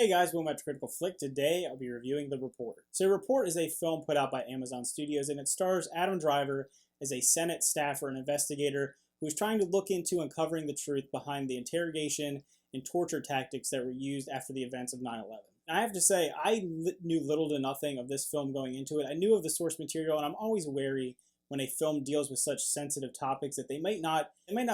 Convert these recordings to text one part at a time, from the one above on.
Hey guys, welcome back to Critical Flick. Today I'll be reviewing The Report. So Report is a film put out by Amazon Studios, and it stars Adam Driver as a Senate staffer and investigator who is trying to look into uncovering the truth behind the interrogation and torture tactics that were used after the events of 9/11. I have to say, I knew little to nothing of this film going into it. I knew of the source material, and I'm always wary when a film deals with such sensitive topics that they might not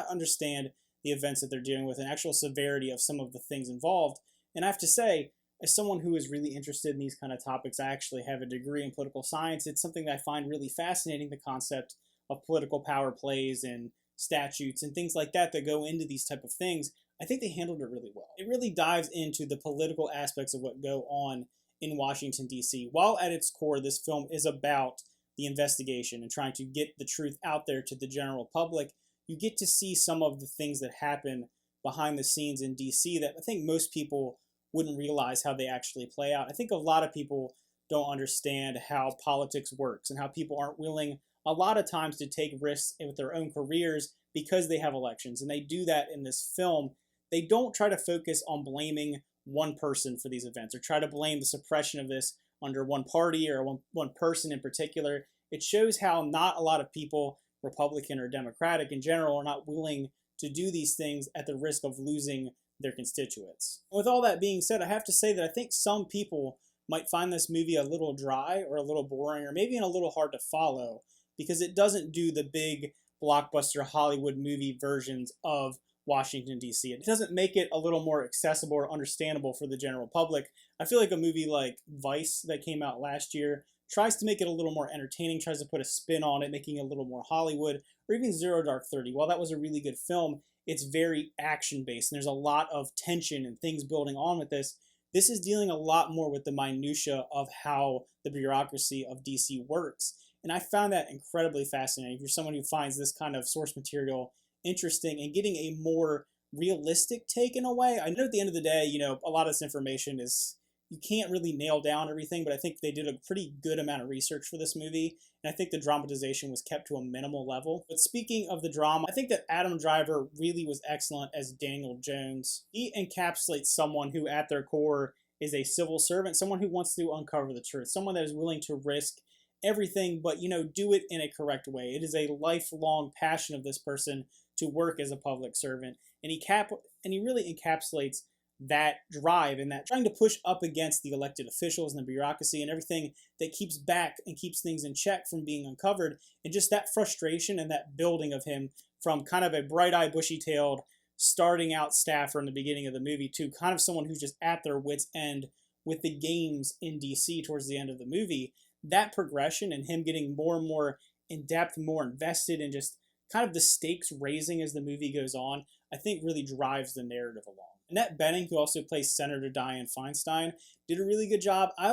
understand the events that they're dealing with and actual severity of some of the things involved. And I have to say, as someone who is really interested in these kind of topics, I actually have a degree in political science. It's something that I find really fascinating, the concept of political power plays and statutes and things like that that go into these type of things. I think they handled it really well. It really dives into the political aspects of what go on in Washington, D.C. While at its core, this film is about the investigation and trying to get the truth out there to the general public. You get to see some of the things that happen behind the scenes in DC that I think most people wouldn't realize how they actually play out. I think a lot of people don't understand how politics works and how people aren't willing a lot of times to take risks with their own careers because they have elections. And they do that in this film. They don't try to focus on blaming one person for these events or try to blame the suppression of this under one party or one person in particular. It shows how not a lot of people, Republican or Democratic in general, are not willing to do these things at the risk of losing their constituents. With all that being said, I have to say that I think some people might find this movie a little dry or a little boring or maybe even a little hard to follow because it doesn't do the big blockbuster Hollywood movie versions of Washington, D.C. It doesn't make it a little more accessible or understandable for the general public. I feel like a movie like Vice that came out last year tries to make it a little more entertaining, tries to put a spin on it, making it a little more Hollywood, or even Zero Dark 30. While that was a really good film, it's very action-based, and there's a lot of tension and things building on with this. This is dealing a lot more with the minutia of how the bureaucracy of DC works, and I found that incredibly fascinating. If you're someone who finds this kind of source material interesting and getting a more realistic take in a way, I know at the end of the day, a lot of this information is, you can't really nail down everything, but I think they did a pretty good amount of research for this movie, and I think the dramatization was kept to a minimal level. But speaking of the drama, I think that Adam Driver really was excellent as Daniel Jones. He encapsulates someone who at their core is a civil servant, someone who wants to uncover the truth, someone that is willing to risk everything, but do it in a correct way. It is a lifelong passion of this person to work as a public servant, and he really encapsulates that drive and that trying to push up against the elected officials and the bureaucracy and everything that keeps back and keeps things in check from being uncovered, and just that frustration and that building of him from kind of a bright-eyed, bushy-tailed, starting out staffer in the beginning of the movie to kind of someone who's just at their wits' end with the games in DC towards the end of the movie. That progression and him getting more and more in depth, more invested, and just kind of the stakes raising as the movie goes on, I think really drives the narrative along. Annette Bening, who also plays Senator Dianne Feinstein, did a really good job. I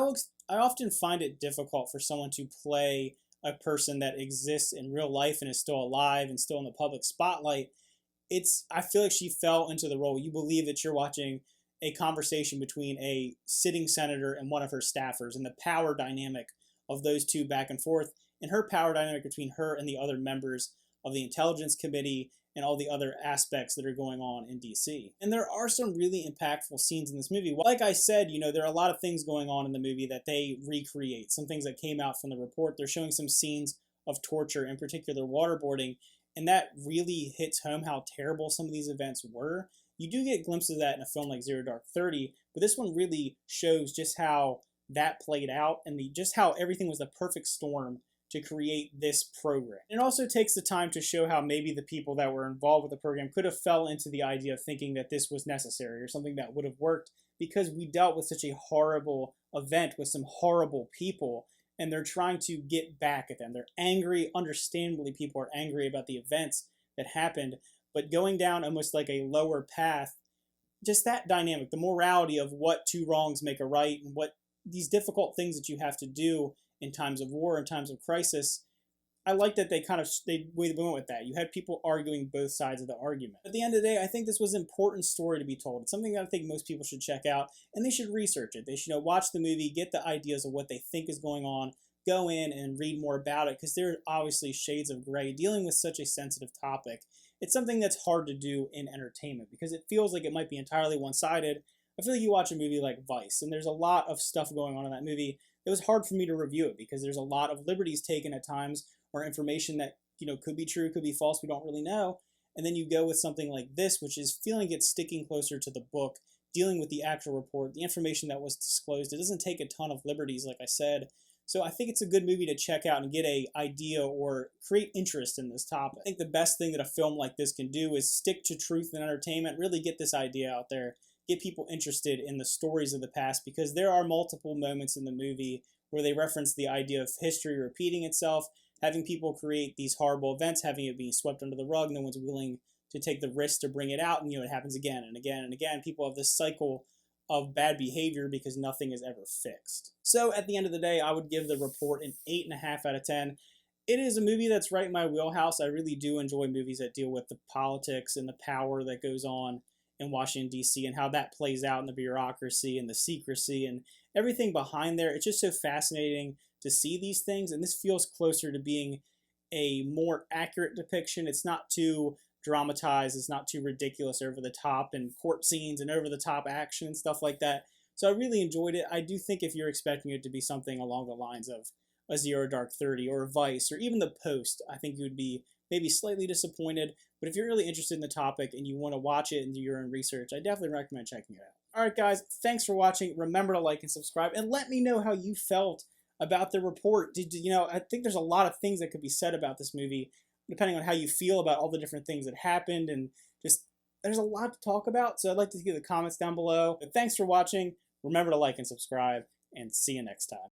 often find it difficult for someone to play a person that exists in real life and is still alive and still in the public spotlight. I feel like she fell into the role. You believe that you're watching a conversation between a sitting senator and one of her staffers and the power dynamic of those two back and forth, and her power dynamic between her and the other members of the Intelligence Committee and all the other aspects that are going on in DC. And there are some really impactful scenes in this movie. Like I said, there are a lot of things going on in the movie that they recreate, some things that came out from the report. They're showing some scenes of torture, in particular waterboarding, and that really hits home how terrible some of these events were. You do get glimpses of that in a film like Zero Dark 30, but this one really shows just how that played out and just how everything was the perfect storm to create this program. It also takes the time to show how maybe the people that were involved with the program could have fell into the idea of thinking that this was necessary or something that would have worked, because we dealt with such a horrible event with some horrible people, and they're trying to get back at them. They're angry. Understandably, people are angry about the events that happened, but going down almost like a lower path, just that dynamic, the morality of what two wrongs make a right and what these difficult things that you have to do in times of war, in times of crisis. I like that they went with that. You had people arguing both sides of the argument. At the end of the day, I think this was an important story to be told. It's something that I think most people should check out, and they should research it. They should watch the movie, get the ideas of what they think is going on, go in and read more about it, because there are obviously shades of gray dealing with such a sensitive topic. It's something that's hard to do in entertainment because it feels like it might be entirely one-sided. I feel like you watch a movie like Vice, and there's a lot of stuff going on in that movie. It was hard for me to review it because there's a lot of liberties taken at times, or information that could be true, could be false. We don't really know. And then you go with something like this, which is feeling it sticking closer to the book, dealing with the actual report, the information that was disclosed. It doesn't take a ton of liberties, like I said. So I think it's a good movie to check out and get a idea or create interest in this topic. I think the best thing that a film like this can do is stick to truth and entertainment, really get this idea out there, get people interested in the stories of the past, because there are multiple moments in the movie where they reference the idea of history repeating itself, having people create these horrible events, having it be swept under the rug, no one's willing to take the risk to bring it out, and it happens again and again and again. People have this cycle of bad behavior because nothing is ever fixed. So at the end of the day, I would give The Report an 8.5 out of 10. It is a movie that's right in my wheelhouse. I really do enjoy movies that deal with the politics and the power that goes on in Washington, D.C., and how that plays out in the bureaucracy and the secrecy and everything behind there. It's just so fascinating to see these things, and this feels closer to being a more accurate depiction. It's not too dramatized, it's not too ridiculous, over the top, and court scenes and over the top action and stuff like that. So I really enjoyed it. I do think if you're expecting it to be something along the lines of a Zero Dark 30 or a Vice or even The Post, I think you would be maybe slightly disappointed. But if you're really interested in the topic and you want to watch it and do your own research, I definitely recommend checking it out. Alright guys, thanks for watching. Remember to like and subscribe, and let me know how you felt about The Report. I think there's a lot of things that could be said about this movie, depending on how you feel about all the different things that happened, and just there's a lot to talk about. So I'd like to hear the comments down below. But thanks for watching. Remember to like and subscribe, and see you next time.